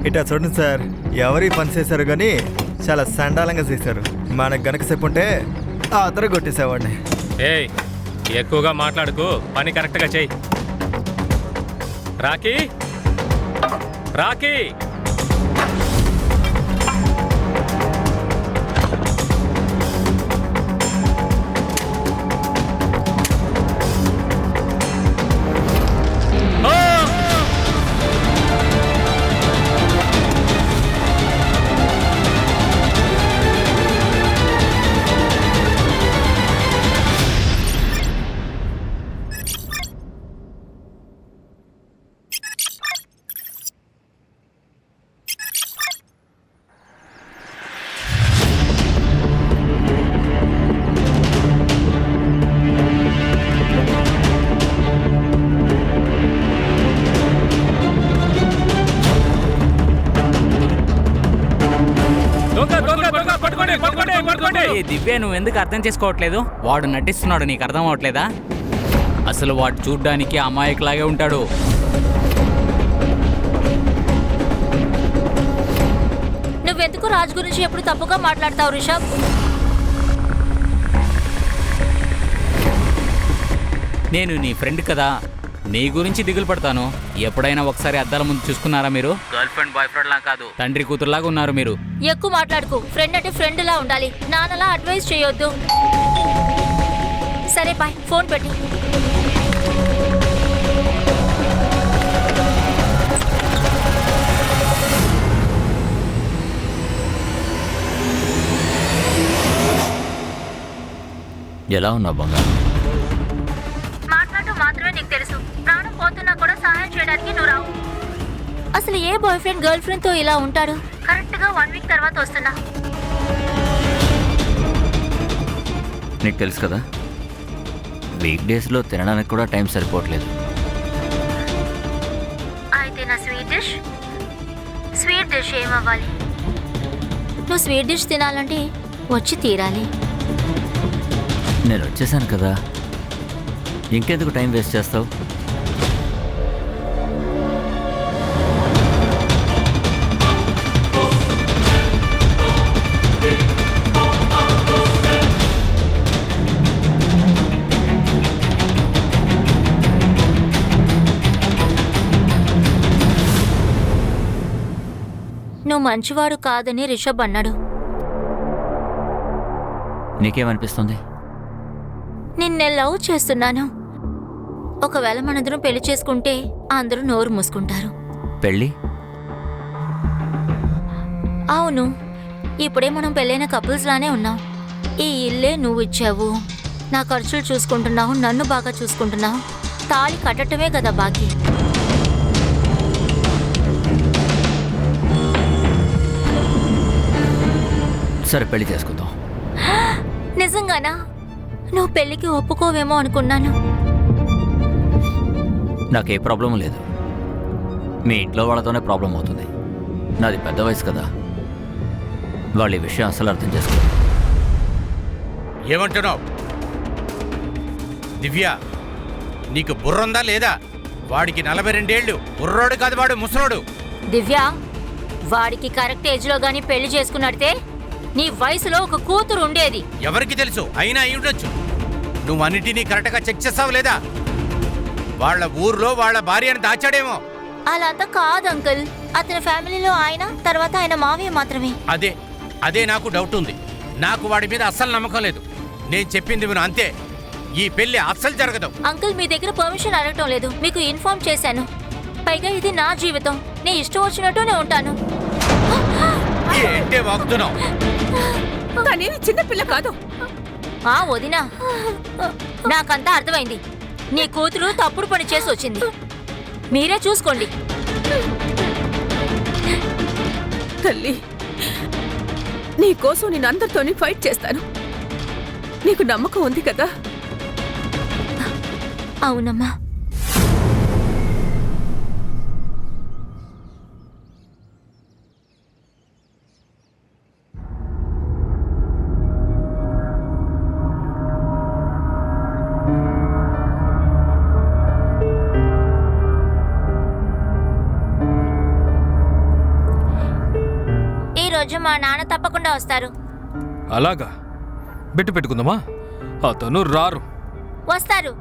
ఇటా చూడండి సార్, ఎవరి పని చేశారు కానీ చాలా సండాలంగా చేశారు. మనకు గనక చెప్పుంటే ఆ అతను కొట్టేసేవాడిని. ఏయ్, ఎక్కువగా మాట్లాడుకు, పని కరెక్ట్గా చెయ్యి. రాకీ రాకీ దివ్య, నువ్వు ఎందుకు అర్థం చేసుకోవట్లేదు? వాడు నటిస్తున్నాడు, నీకు అర్థం అవట్లేదా? అసలు వాడు చూడ్డానికి అమాయకులాగే ఉంటాడు. నువ్వెందుకు రాజు గురించి ఎప్పుడు తప్పుగా మాట్లాడతావు రిషబ్? నేను నీ ఫ్రెండ్ కదా, నీ గురించి దిగులు పడతాను. ఎప్పుడైనా ఒకసారి అద్దాల ముందు చూసుకున్నారా మీరు? గర్ల్ ఫ్రెండ్ బాయ్ ఫ్రెండ్ లా కాదు, తండ్రి కూతురులాగా ఉన్నారు మీరు. ఎక్కువ మాట్లాడుకో. ఫ్రెండ్ అంటే ఫ్రెండ్ లా ఉండాలి, నాన్నలా అడ్వైస్ చేయొద్దు. సరే బాయ్, ఫోన్ పెట్టి. ఎలా ఉన్నావు బంగారు? మాత్రమే నీకు తెలుసు. ప్రాణం పోతున్నా కూడా సహాయం చేయడానికి నువ్వు రావు. అసలు ఏ బాయ్ ఫ్రెండ్ గర్ల్ ఫ్రెండ్ తో ఇలా ఉంటాడు? కరెక్ట్ గా 1 వీక్ తర్వాత వస్తున్నా. నీకు తెలుసు కదా, వీక్ డేస్లో తినడానికి కూడా టైం సరిపోవట్లేదు. అయితే నా స్వీట్ డిష్ ఏమవ్వాలి? నువ్వు స్వీట్ డిష్ తినాలంటే వచ్చి తీరాలి. నేను వచ్చేసాను కదా, ఇంకెందుకు టైం వేస్ట్ చేస్తావు? నువ్వు మంచివాడు కాదని రిషబ్ అన్నాడు. నీకేమనిపిస్తుంది? నిన్నే లవ్ చేస్తున్నాను. ఒకవేళ మనందరం పెళ్లి చేసుకుంటే అందరూ నోరు మూసుకుంటారు. పెళ్ళి? అవును, ఇప్పుడే మనం పెళ్ళైన కపుల్స్ లానే ఉన్నాం. ఈ ఇల్లే నువ్వు ఇచ్చావు, నా ఖర్చులు చూసుకుంటున్నావు, నన్ను బాగా చూసుకుంటున్నావు. తాళి కట్టటమే కదా బాకీ. సరే, పెళ్లి చేసుకుందాం. నిజంగానా? నువ్వు పెళ్లికి ఒప్పుకోవేమో అనుకున్నాను. నాకే ప్రాబ్లం లేదు, మీ ఇంట్లో వాళ్ళతోనే ప్రాబ్లం అవుతుంది. నాది పెద్ద వయసు కదా, వాళ్ళు ఈ విషయం అసలు అర్థం చేసుకో. ఏమంటున్నావు దివ్య? నీకు బుర్రుందా లేదా? వాడికి 42 ఏళ్ళు, బుర్రోడు కాదు, వాడు ముసలోడు. దివ్య, వాడికి కరెక్ట్ ఏజ్ లో గానీ పెళ్లి చేసుకున్నట్టే నీ వయసులో ఒక కూతురు ఉండేది. ఎవరికి తెలుసు, అయినా అయి ఉండొచ్చు. నువ్వు అన్నిటినీ కరెక్ట్గా చెక్ చేస్తావు లేదా? వాళ్ళ ఊర్లో వాళ్ళ భార్యను దాచాడేమో. అలా అంతా కాదు అంకుల్. అతని ఫ్యామిలీలో ఆయన, తర్వాత ఆయన మావయ్య మాత్రమే. అదే నాకు డౌట్ ఉంది. నాకు వాడి మీద అస్సలు నమ్మకం లేదు. నేను చెప్పింది విను అంతే. ఈ పెళ్లి అస్సలు జరగదు. అంకుల్, మీ దగ్గర పర్మిషన్ అడగటం లేదు, మీకు ఇన్ఫార్మ్ చేశాను. పైగా ఇది నా జీవితం, నీ ఇష్టం వచ్చినట్టునే ఉంటాను. ఏంటే వాగుతున్నావు? చిన్నపిల్ల కాదు. వదినా, నాకంతా అర్థమైంది. నీ కూతురు తప్పుడు పని చేసి వచ్చింది, మీరే చూసుకోండి. తల్లి, నీకోసం నేను అందరితోని ఫైట్ చేస్తాను. నీకు నమ్మకం ఉంది కదా? అవునమ్మా. రోజు మా నాన్న తప్పకుండా వస్తారు. అలాగా బెట్టు పెట్టుకుందామా? అతను రారు. వస్తారు.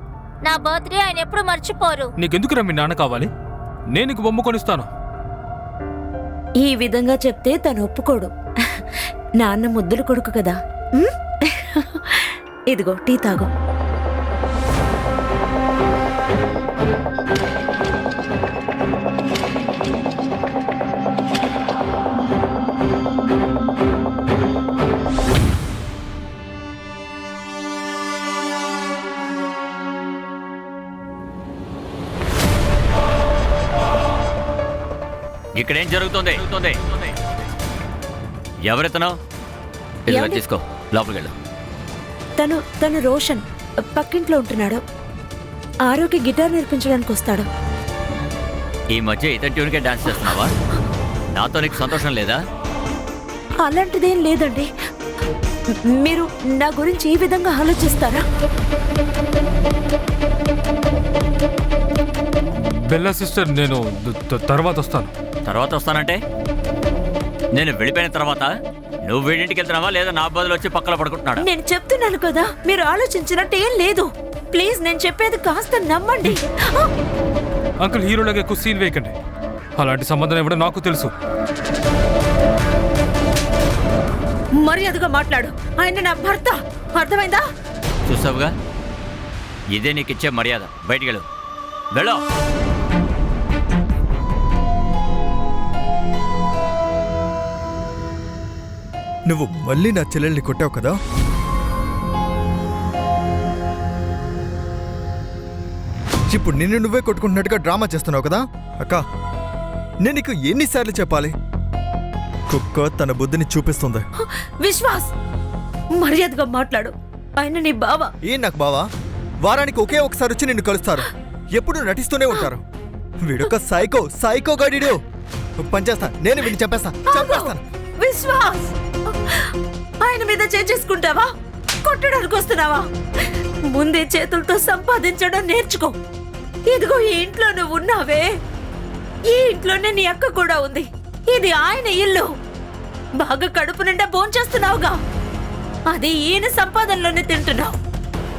నా బర్త్డే ఆయన ఎప్పుడు మర్చిపోరు. నీకెందుకురా మీ నాన్న కావాలి? నేను నీకు బొమ్మ కొనిస్తాను. ఈ విధంగా చెప్తే తను ఒప్పుకోడు. నాన్న ముద్దులు కొడుకు కదా. ఉమ్? ఇదిగో టీ తాగు. ఇక్కడేం జరుగుతుంది? ఎవరెత్తనో ఎవరి- తీసుకో, లోపలికి వెళ్ళు. తను రోషన్ పక్కింట్లో ఉంటున్నాడు. ఆరోగ్య గిటార్ నేర్పించడానికి వస్తాడు. ఈ మధ్య ఇతని ట్యూన్కే డాన్స్ చేస్తున్నావా? నాతో నీకు సంతోషం లేదా? అలాంటిదేం లేదండి. మీరు నా గురించి ఈ విధంగా ఆలోచిస్తారా? బెల్లా సిస్టర్, నేను తర్వాత వస్తాను. తర్వాత వస్తానంటే నేను వెళ్ళిపోయిన తర్వాత నువ్వు వీడింటికి వెళ్తున్నావా లేదా నా బదులు వచ్చి పక్కన పడుకుంటున్నాడా? నేను చెప్తున్నాను కదా, మీరు ఆలోచించినట్టు ఏం లేదు. ప్లీజ్ నేను చెప్పేది కాస్త నమ్మండి. అంకుల్, హీరోలాగా ఎక్కువ సీన్ వేయకండి. అలాంటి సంబంధం ఇవ్వడం నాకు తెలుసు. మర్యాదగా మాట్లాడు. ఆయన నా భర్త, అర్థమైందా? చూసావుగా, ఇదే నీకు ఇచ్చే మర్యాద. బయటికి వెళ్ళు. వెళ్ళు. నువ్వు మళ్ళీ నా చెల్లెల్ని కొట్టావు కదా? ఇప్పుడు నిన్ను నువ్వే కొట్టుకుంటున్నట్టుగా డ్రామా చేస్తున్నావు కదా? అక్క, నేను నీకు ఎన్నిసార్లు చెప్పాలి? కుక్క తన బుద్ధిని చూపిస్తుంది. విశ్వాస్, మర్యాదగా మాట్లాడు. ఆయన నీ బావ. ఏం నాకు బావా? వారానికి ఒకే ఒకసారి వచ్చి నిన్ను కలుస్తారు. ఎప్పుడు నటిస్తూనే ఉంటారు. వీడొక సైకో గాడిడు. పనిచేస్తా, నేను వీడిని చంపేస్తాను. విశ్వాస్, ఆయన మీద చేసుకుంటావా? కొట్టడానికి వస్తున్నావా? ముందే చేతులతో సంపాదించడం నేర్చుకో. ఇదిగో ఈ ఇంట్లో నువ్వు ఉన్నావే, ఈ ఇంట్లోనే నీ అక్క కూడా ఉంది. ఇది ఆయన ఇల్లు. బాగా కడుపు నిండా భోంచేస్తున్నావుగా, అది ఈయన సంపాదనలోనే తింటున్నావు.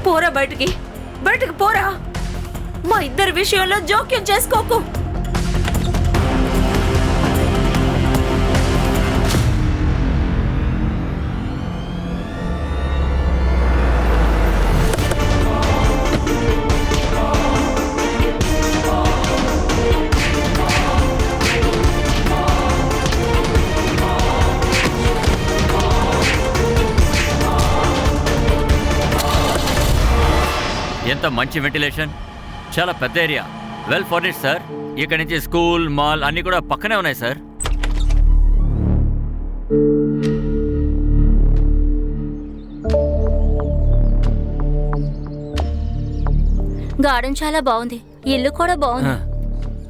పోరా బయటికి పోరా. మా ఇద్దరి విషయంలో జోక్యం చేసుకోకు. ఎంత మంచి వెంటిలేషన్, చాలా పెద్ద ఏరియా, వెల్ ఫర్నిష్డ్ సార్. ఇక్కడ నుంచి స్కూల్, మాల్ అన్నీ కూడా పక్కనే ఉన్నాయి సార్. గార్డెన్ చాలా బాగుంది, ఇల్లు కూడా బాగుంది.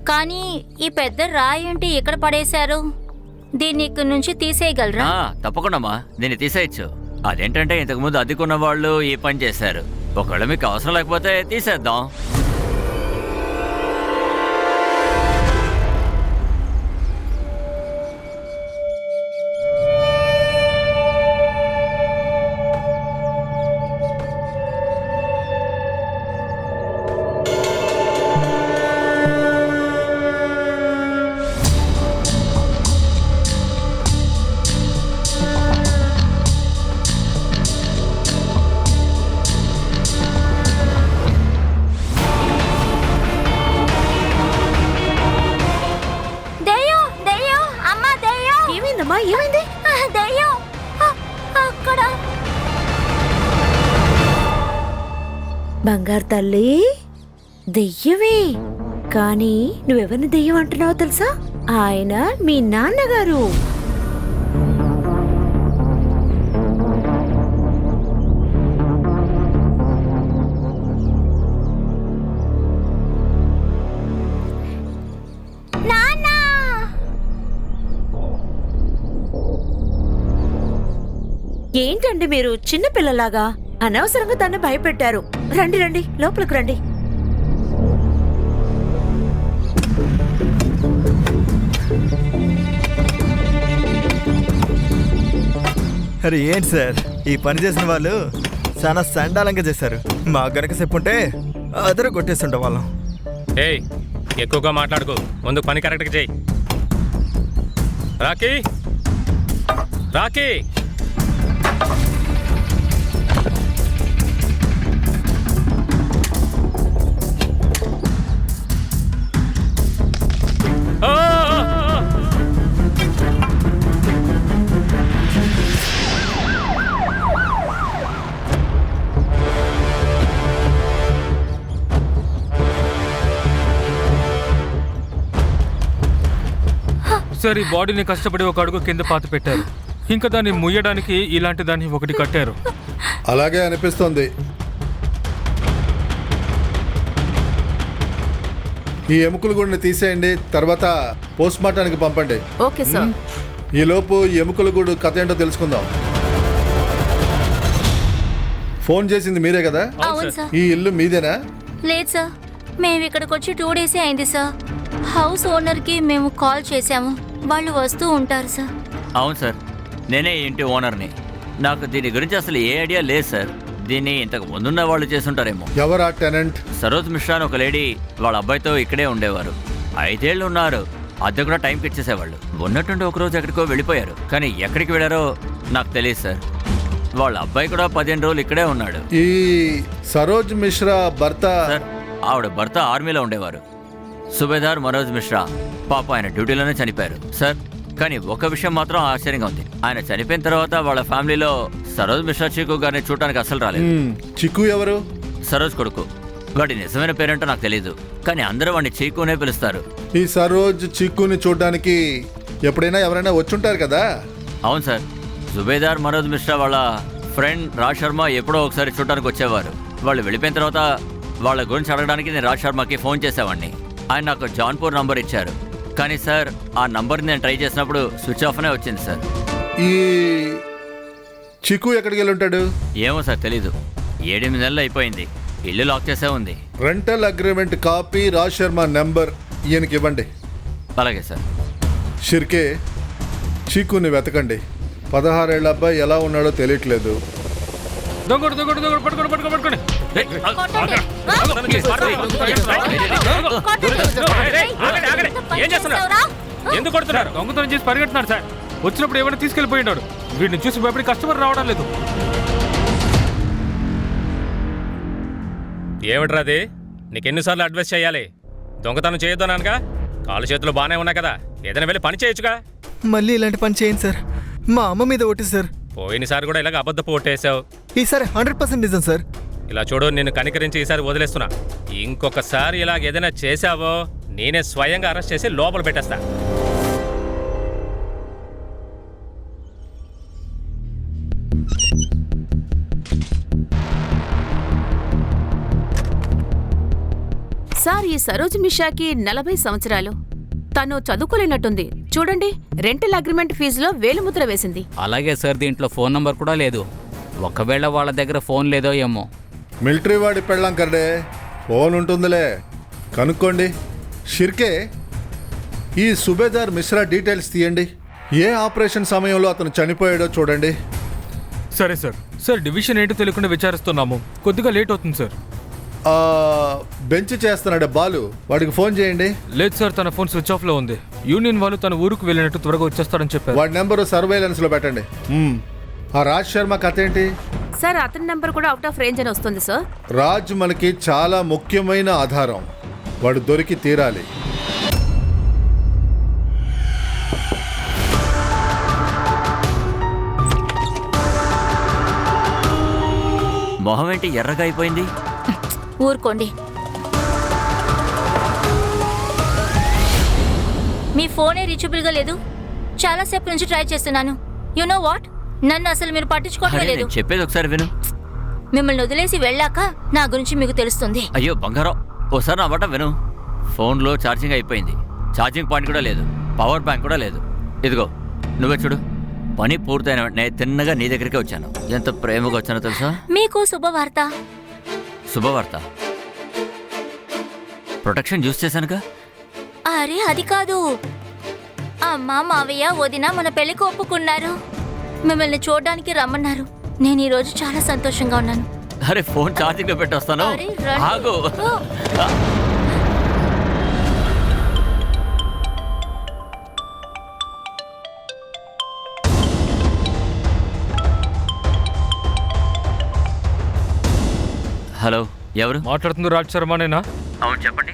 కానీ ఈ పెద్ద రాయి ఏంటి ఇక్కడ పడేశారు? దీన్ని ఇక్కడి నుంచి తీసేయగలరా? తప్పకుండా దీన్ని తీసేయచ్చు. అదేంటంటే ఇంతకుముందు అద్దెకున్న వాళ్ళు ఈ పని చేశారు. ఒకవేళ మీకు అవసరం లేకపోతే తీసేద్దాం. ఏమైంది? దయ్యం అక్కడ. బంగారు తల్లి, దెయ్యమే. కానీ నువ్వెవరిని దెయ్యం అంటున్నావో తెలుసా? ఆయన మీ నాన్నగారు. ఏంటండి మీరు చిన్నపిల్లలాగా అనవసరంగా తను భయపెట్టారు. రండి రండి, లోపలికి రండి. అరే ఏంటి సార్, ఈ పని చేసిన వాళ్ళు చాలా సండాలంగా చేశారు. మా గనక చెప్పుంటే అదర కొట్టేస్తుండే వాళ్ళం. ఏయ్ ఎక్కువగా మాట్లాడుకో, ముందు పని కరెక్ట్గా చేయి. రాకీ రాకీ ఆ! సార్, ఈ బాడీని కష్టపడి ఒక అడుగు కింద పాత పెట్టారు. ఇంకా దాన్ని ముయ్యడానికి ఇలాంటి దాన్ని ఒకటి కట్టారు. అలాగే అనిపిస్తోంది. ఈ ఎముకలు గుడిని తీసేయండి, తర్వాత పోస్ట్ మార్టానికి పంపండి. Okay sir. ఈలోపు ఈ ఎముకల గూడు కథ ఏంటో తెలుసుకుందాం. ఫోన్ చేసింది మీరే కదా? అవును సార్. ఈ ఇల్లు మీదేనా? లేదు సార్, మేము ఇక్కడికి వచ్చి 2 డేసే అయింది సార్. హౌస్ ఓనర్కి మేము కాల్ చేశాము, వాళ్ళు వస్తూ ఉంటారు సార్. అవును సార్, నేనే ఈ ఇంటి ఓనర్ని. నాకు దీని గురించి అసలు ఏ ఐడియా లేదు సార్. దీన్ని ఇంతకు ముందున్న వాళ్ళు చేస్తుంటారేమో. ఎవరా టెనెంట్? సరోజ్ మిశ్రా అని ఒక లేడీ వాళ్ళ అబ్బాయితో ఇక్కడే ఉండేవారు. 5 ఏళ్ళు ఉన్నారు. అద్దె కూడా టైంకి ఇచ్చేసేవాళ్ళు. ఉన్నట్టుండి ఒకరోజు ఎక్కడికో వెళ్ళిపోయారు, కానీ ఎక్కడికి వెళ్ళారో నాకు తెలియదు సార్. వాళ్ళ అబ్బాయి కూడా 15 రోజులు ఇక్కడే ఉన్నాడు. ఈ సరోజ్ మిశ్రా భర్త? సార్, ఆవిడ భర్త ఆర్మీలో ఉండేవారు, సుబేదార్ మనోజ్ మిశ్రా. పాప ఆయన డ్యూటీలోనే చనిపోయారు సార్. కానీ ఒక విషయం మాత్రం ఆశ్చర్యంగా ఉంది. ఆయన చనిపోయిన తర్వాత వాళ్ళ ఫ్యామిలీలో సరోజ్ మిశ్రా చీకు గారిని చూడటానికి అసలు రాలేదు. చిక్కు ఎవరు? సరోజ్ కొడుకు. వాడి నిజమైన పేరేంటో నాకు తెలియదు, కానీ అందరూ వాడిని చీకునే పిలుస్తారు. ఈ సరోజ్ చిక్కుని చూడడానికి ఎప్పుడైనా ఎవరైనా వచ్చుంటారు కదా? అవును సార్, సుబేదార్ మనోజ్ మిశ్రా వాళ్ళ ఫ్రెండ్ రాజ్ శర్మ ఎప్పుడో ఒకసారి చూడటానికి వచ్చేవారు. వాళ్ళు వెళ్ళిపోయిన తర్వాత వాళ్ళ గురించి అడగడానికి నేను రాజ్ శర్మకి ఫోన్ చేసేవాడిని. ఆయన నాకు జాన్పూర్ నంబర్ ఇచ్చారు, కానీ సార్ ఆ నంబర్ని నేను ట్రై చేసినప్పుడు స్విచ్ ఆఫ్నే వచ్చింది సార్. ఈ చిక్కు ఎక్కడికి వెళ్ళి ఉంటాడు? ఏమో సార్, తెలీదు. 7-8 నెలలు అయిపోయింది, ఇల్లు లాక్ చేసే ఉంది. Rental agreement copy, Raj Sharma number ఈయనకి ఇవ్వండి. అలాగే సార్. షిర్కే, చిక్కుని వెతకండి. 16 ఏళ్ల అబ్బాయి ఎలా ఉన్నాడో తెలియట్లేదు. దొంగడు దొంగడు దొంగడు పట్టుకోండి పట్టుకోండి పట్టుకోండి. ఏం చేస్తున్నారు? ఎందుకు కొడుతున్నారు? దొంగతనం చేసి పరిగెడుతున్నాడు సార్. వచ్చినప్పుడు ఏమైనా తీసుకెళ్ళిపోయినాడు. వీడిని చూసి భయపడి కస్టమర్ రావడం లేదు. ఏమిట్రా అది? నీకెన్నిసార్లు అడ్వైస్ చేయాలి? దొంగతనం చేయొద్దన్నానుగా. కాళ్ళు చేతులు బాగానే ఉన్నాయి కదా, ఏదైనా వెళ్ళి పని చేయొచ్చుగా. మళ్ళీ ఇలాంటి పని చేయండి సార్. మా అమ్మ మీద ఒట్టి సార్. పోయినసారి కూడా ఇలాగ అబద్ధపు ఓటేసావు. ఈసారి 100% నిజం సార్. ఇలా చూడు, నిన్ను కనికరించి ఈసారి వదిలేస్తున్నా. ఇంకొకసారి ఇలాగ ఏదైనా చేశావో నేనే స్వయంగా అరెస్ట్ చేసి లోపల పెట్టేస్తా. సార్, ఈ సరోజ్ మిషాకి 40 సంవత్సరాలు. తను చదువుకోలేనట్టుంది. చూడండి, రెంటల్ అగ్రిమెంట్ ఫీజులో వేలుముద్ర వేసింది. అలాగే సార్, దీంట్లో ఫోన్ నంబర్ కూడా లేదు. ఒకవేళ వాళ్ళ దగ్గర ఫోన్ లేదో ఏమో. మిలిటరీ వాడి పెళ్ళాం కర్డే, ఫోన్ ఉంటుందిలే, కనుక్కోండి. షిర్కే, ఈ సుబేదార్ మిశ్రా డీటెయిల్స్ తీయండి. ఏ ఆపరేషన్ సమయంలో అతను చనిపోయాడో చూడండి. సరే సార్. సార్, డివిజన్ ఏంటో తెలియకుండా విచారిస్తున్నాము. కొద్దిగా లేట్ అవుతుంది సార్. బెంచ్ చేస్తున్నాడే బాలు, వాడికి ఫోన్ చేయండి. లేదు సార్, తన ఫోన్ స్విచ్ ఆఫ్ లో ఉంది. యూనియన్ వాళ్ళు తన ఊరుకు వెళ్ళినట్టు త్వరగా వచ్చేస్తారని చెప్పారు. వాడి నెంబరు సర్వేలెన్స్ లో పెట్టండి. ఆ రాజ్ శర్మ కథ ఏంటి? సార్, అతని నంబర్ కూడా అవుట్ ఆఫ్ రేంజ్ అని వస్తుంది సార్. రాజ్ మనకి చాలా ముఖ్యమైన ఆధారం. వాడు దొరికి తీరాలి. మొహం ఏంటి ఎర్రగా అయిపోయింది? ఊరుకోండి. మీ ఫోనే రీచబుల్గా లేదు. చాలాసేపు నుంచి ట్రై చేస్తున్నాను. యు నో వాట్, నన్ను అసలు మీరు పట్టించుకోవటమే అరే, లేదు. నేను చెప్పేది ఒకసారి విను. మిమ్మల్ని వదిలేసి వెళ్ళాక నా గురించి మీకు తెలుస్తుంది. అయ్యో బంగారం, ఓసారి నా మాట విను. ఫోన్లో ఛార్జింగ్ అయిపోయింది. ఛార్జింగ్ పాయింట్ కూడా లేదు, పవర్ బ్యాంక్ కూడా లేదు. ఇదిగో నువ్వే చూడు. పని పూర్తయిన వెంటనే తిన్నగా నీ దగ్గరికి వచ్చాను. ఎంత ప్రేమగా వచ్చానో తెలుసా? మీకు శుభవార్త. శుభవార్త? ప్రొటెక్షన్ యూస్ చేశానుగా. అరే అది కాదు, అమ్మ మావయ్య వదిన మన పెళ్లికి ఒప్పుకున్నారు. మిమ్మల్ని చూడడానికి రమ్మన్నారు. నేను ఈ రోజు చాలా సంతోషంగా ఉన్నాను. అరే ఫోన్ ఛార్జింగ్ లో పెట్టి వస్తాను. అరే, రండి. ఆగు. ఓ. హలో, ఎవరు? మాట్లాడుతుంది రాజ్ శర్మనేనా? అవును, చెప్పండి.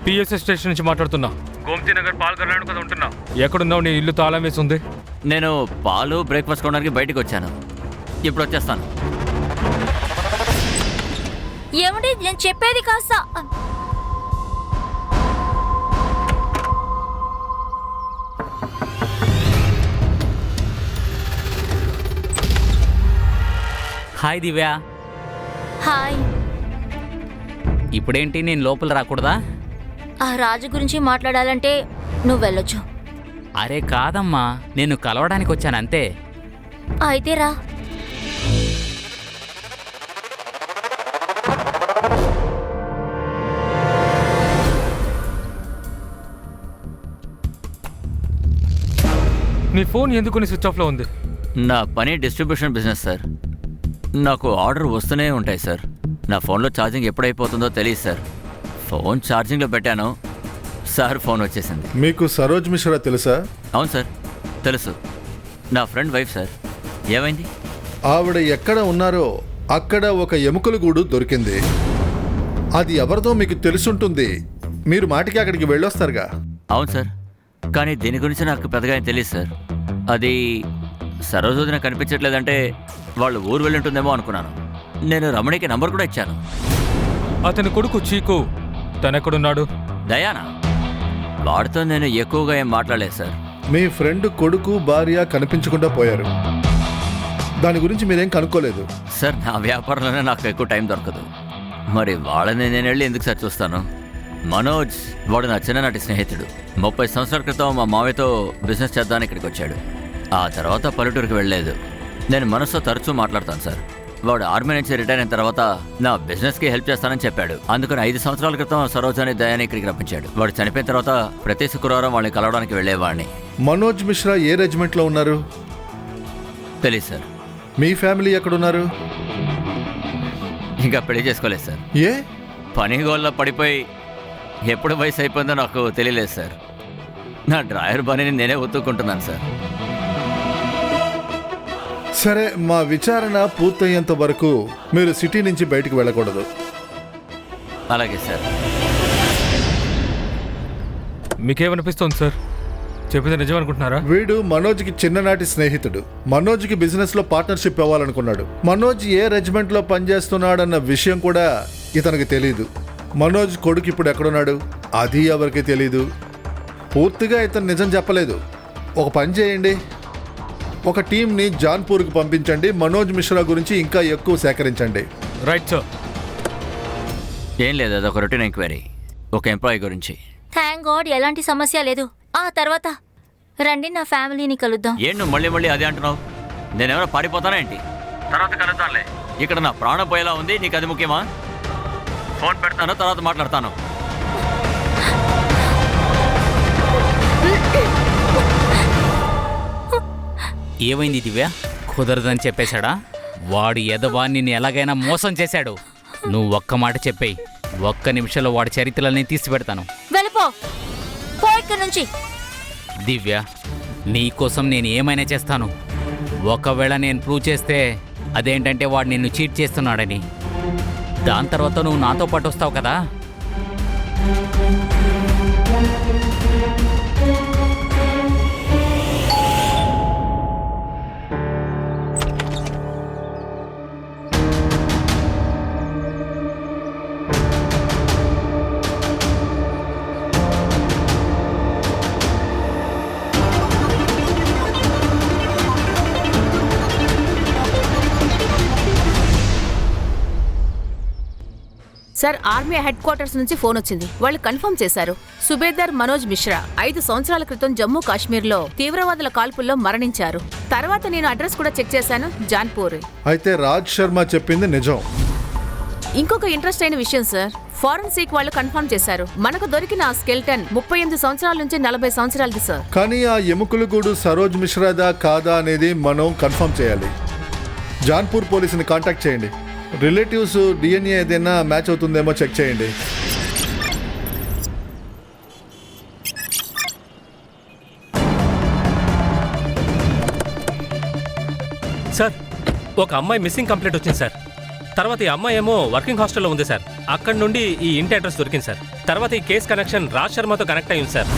పిఎస్ఎస్ స్టేషన్ నుంచి మాట్లాడుతున్నా. గోమతి నగర్ పాల్గొనడానికి కదా ఉంటున్నా. ఎక్కడున్నావు? నీ ఇల్లు తాళం వేసి ఉంది. నేను పాలు బ్రేక్ఫాస్ట్ కొనడానికి బయటికి వచ్చాను. ఇప్పుడు వచ్చేస్తాను. ఏమండి, నేను చెప్పేది కాస్త. హాయ్ దివ్య. హాయ్. ఇప్పుడేంటి, నేను లోపల రాకూడదా? ఆ రాజు గురించి మాట్లాడాలంటే నువ్వు వెళ్ళొచ్చు. అరే కాదమ్మా, నేను కలవడానికి వచ్చాను అంతే. అయితే రా. నీ ఫోన్ ఎందుకు స్విచ్ ఆఫ్లో ఉంది? నా పని డిస్ట్రిబ్యూషన్ బిజినెస్ సార్. నాకు ఆర్డర్ వస్తూనే ఉంటాయి సార్. నా ఫోన్లో ఛార్జింగ్ ఎప్పుడైపోతుందో తెలియదు సార్. ఫోన్ ఛార్జింగ్లో పెట్టాను సార్, ఫోన్ వచ్చేసింది. మీకు సరోజ్ మిశ్రా తెలుసా? అవును సార్, తెలుసు. నా ఫ్రెండ్ వైఫ్ సార్. ఏమైంది? ఆవిడ ఎక్కడ ఉన్నారో అక్కడ ఒక ఎముకల గూడు దొరికింది. అది ఎవరిదో మీకు తెలుసుంటుంది. మీరు మాటికి అక్కడికి వెళ్ళొస్తారుగా. అవును సార్, కానీ దీని గురించి నాకు పెద్దగా ఏం తెలియదు సార్. అది సరోజోదిన కనిపించట్లేదంటే వాళ్ళు ఊరు వెళ్ళి ఉంటుందేమో అనుకున్నాను. నేను రమణికి నంబర్ కూడా ఇచ్చాను. అతని కొడుకు చీకు తనెక్కడున్నాడు? దయానా, వాడితో నేను ఎక్కువగా ఏం మాట్లాడలేదు సార్. మీ ఫ్రెండ్ కొడుకు భార్య కనిపించకుండా పోయారు. దాని గురించి మీరేం కనుక్కోలేదు? సార్, నా వ్యాపారంలోనే నాకు ఎక్కువ టైం దొరకదు. మరి వాళ్ళని నేను వెళ్ళి ఎందుకు సార్ చూస్తాను? మనోజ్, వాడు నా చిన్ననాటి స్నేహితుడు. 30 సంవత్సరాల క్రితం మా మావయ్యతో బిజినెస్ చేద్దామని ఇక్కడికి వచ్చాడు. ఆ తర్వాత పల్లెటూరుకి వెళ్ళలేదు. నేను మనసుతో తరచూ మాట్లాడతాను సార్. వాడు ఆర్మీ నుంచి రిటైర్ అయిన తర్వాత నా బిజినెస్కి హెల్ప్ చేస్తానని చెప్పాడు. అందుకని 5 సంవత్సరాల క్రితం సరోజని దయాని ఇక్కడికి రప్పించాడు. వాడు చనిపోయిన తర్వాత ప్రతి శుక్రవారం వాళ్ళని కలవడానికి వెళ్ళేవాడిని. మనోజ్ మిశ్రా ఏ రెజిమెంట్లో ఉన్నారు? తెలియదు సార్. మీ ఫ్యామిలీ ఎక్కడున్నారు? ఇంకా పెళ్లి చేసుకోలేదు సార్. ఏ? పని గోల్లో పడిపోయి ఎప్పుడు వయసు అయిపోయిందో నాకు తెలియలేదు సార్. నా డ్రాయర్ పనిని నేనే ఒత్తుకుంటున్నాను సార్. సరే, మా విచారణ పూర్తయ్యేంత వరకు మీరు సిటీ నుంచి బయటికి వెళ్ళకూడదు. అలాగే సార్. మీకేమనిపిస్తోంది సార్? చెప్పింది నిజం అనుకుంటున్నారా? వీడు మనోజ్కి చిన్ననాటి స్నేహితుడు. మనోజ్కి బిజినెస్లో పార్ట్నర్షిప్ ఇవ్వాలనుకున్నాడు. మనోజ్ ఏ రెజిమెంట్లో పనిచేస్తున్నాడన్న విషయం కూడా ఇతనికి తెలీదు. మనోజ్ కొడుకు ఇప్పుడు ఎక్కడున్నాడు అది ఎవరికి తెలీదు. పూర్తిగా ఇతను నిజం చెప్పలేదు. ఒక పని చేయండి, ఒక టీంని జాన్పూర్కి పంపించండి. మనోజ్ మిశ్రా గురించి ఇంకా ఎక్కువ సేకరించండి. Right sir. ఏం లేదు, అదొక రొటీన్ ఎంక్వైరీ, ఒక ఎంప్లాయీ గురించి. థ్యాంక్ గాడ్, ఎలాంటి సమస్య లేదు. ఆ తర్వాత రండి, నా ఫ్యామిలీని కలుద్దాం. ఏం నువ్వు మళ్ళీ మళ్ళీ అదే అంటున్నావు? నేనేమైనా పారిపోతానా ఏంటి? తర్వాత కలుద్దాంలే. ఇక్కడ నా ప్రాణం పోయేలా ఉంది, నీకు అది ముఖ్యమా? ఫోన్ పెడతాను, తర్వాత మాట్లాడతాను. ఏమైంది దివ్య? కుదరదని చెప్పేశాడా? వాడు ఎదవా నిన్ను ఎలాగైనా మోసం చేశాడు. నువ్వు ఒక్క మాట చెప్పేయి, 1 నిమిషంలో వాడి చరిత్రలని తీసి పెడతాను. వెళ్ళిపో, పో ఇక్కడి నుంచి. దివ్య, నీకోసం నేను ఏమైనా చేస్తాను. ఒకవేళ నేను ప్రూవ్ చేస్తే అదేంటంటే వాడు నిన్ను చీట్ చేస్తున్నాడని, దాని తర్వాత నువ్వు నాతో పాటు వస్తావు కదా. సార్, ఆర్మీ హెడ్ క్వార్టర్స్ నుంచి ఫోన్ వచ్చింది. వాళ్ళు కన్ఫర్మ్ చేశారు. సుబేదార్ మనోజ్ మిశ్రా 5 సంవత్సరాల క్రితం జమ్మూ కాశ్మీర్లో తీవ్రవాదుల కాల్పుల్లో మరణించారు. తర్వాత నేను అడ్రస్ కూడా చెక్ చేశాను, జాన్పూర్. అయితే రాజ్ శర్మ చెప్పింది నిజం. ఇంకొక ఇంట్రెస్ట్ అయిన విషయం సార్, ఫారెన్సిక్ వాళ్ళు కన్ఫర్మ్ చేశారు. మనకు దొరికిన ఆ స్కెల్టన్ 38 సంవత్సరాల నుంచి 40 సంవత్సరాలది సార్. కానీ ఆ ఎముకల గూడు సరోజ్ మిశ్రాదా కాదా అనేది మనం కన్ఫర్మ్ చేయాలి. జాన్పూర్ పోలీసుని కాంటాక్ట్ చేయండి. రిలేటివ్స్ డిఎన్ఏ ఏదైనా మ్యాచ్ అవుతుందేమో చెక్ చేయండి. సార్, ఒక అమ్మాయి మిస్సింగ్ కంప్లైంట్ వచ్చింది సార్. తర్వాత ఈ అమ్మాయి ఏమో వర్కింగ్ హాస్టల్లో ఉంది సార్. అక్కడ నుండి ఈ ఇంటి అడ్రస్ దొరికింది సార్. తర్వాత ఈ కేసు కనెక్షన్ రాజ్ శర్మతో కనెక్ట్ అయ్యింది సార్.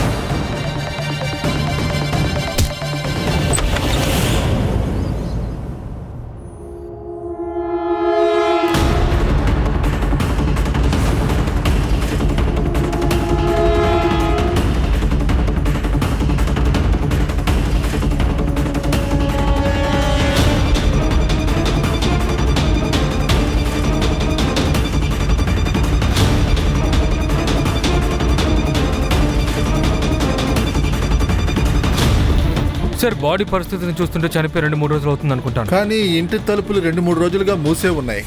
సార్, బాడీ పరిస్థితిని చూస్తుంటే చనిపోయి 2-3 రోజులు అవుతుంది అనుకుంటాను. కానీ ఇంటి తలుపులు 2-3 రోజులుగా మూసే ఉన్నాయి.